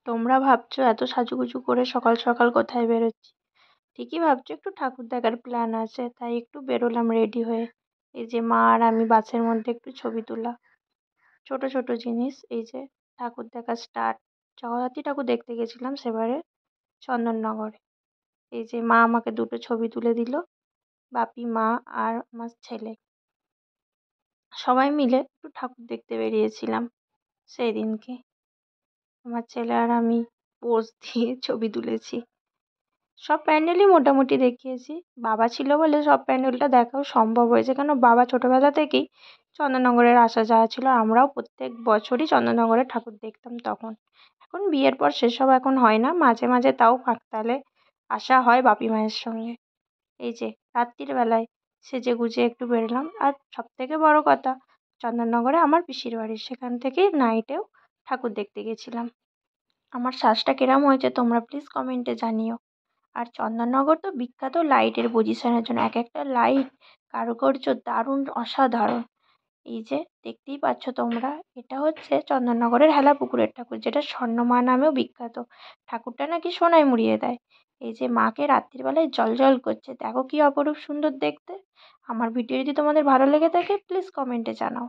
তোমরা ভাবছো এত সাজুগুজু করে সকাল সকাল কোথায় বেরোচ্ছি। ঠিকই ভাবছো, একটু ঠাকুর দেখার প্ল্যান আছে, তাই একটু বেরোলাম রেডি হয়ে। এই যে মা আর আমি বাসের মধ্যে একটু ছবি তোলা, ছোট ছোট জিনিস। এই যে ঠাকুর দেখা স্টার্ট। জগদ্ধাত্রী ঠাকুর দেখতে গেছিলাম সেবারে চন্দননগরে। এই যে মা আমাকে দুটো ছবি তুলে দিল, বাপি, মা আর আমার ছেলে সবাই মিলে একটু ঠাকুর দেখতে বেরিয়েছিলাম সেই দিনকে। আমার ছেলে আর আমি পোজ দিয়ে ছবি তুলেছি। সব প্যান্ডেলই মোটামুটি দেখিয়েছি। বাবা ছিল বলে সব প্যান্ডেলটা দেখাও সম্ভব হয়েছে, কেন বাবা ছোটবেলা থেকেই চন্দননগরের আসা যাওয়া ছিল। আমরাও প্রত্যেক বছরই চন্দননগরে ঠাকুর দেখতাম তখন। এখন বিয়ের পর সেসব এখন হয় না, মাঝে মাঝে তাও ফাঁকতালে আসা হয় বাপি মায়ের সঙ্গে। এই যে রাত্রির বেলায় সেজে গুজে একটু বেরোলাম। আর সব থেকে বড় কথা, চন্দননগরে আমার পিসির বাড়ি, সেখান থেকেই নাইটেও ঠাকুর দেখতে গেছিলাম। আমার সাজটা কিরম হয়েছে তোমরা প্লিজ কমেন্টে জানিও। আর চন্দননগর তো বিখ্যাত লাইটের পজিশনের জন্য, এক একটা লাইট কারুকার্য দারুণ অসাধারণ। এই যে দেখতেই পাচ্ছ তোমরা, এটা হচ্ছে চন্দননগরের হেলা পুকুরের ঠাকুর, যেটা স্বর্ণমা নামেও বিখ্যাত। ঠাকুরটা নাকি সোনায় মুড়িয়ে দেয়। এই যে মাকে রাত্রির বেলায় জল করছে, দেখো কি অপরূপ সুন্দর দেখতে। আমার ভিডিও যদি তোমাদের ভালো লেগে থাকে প্লিজ কমেন্টে জানাও।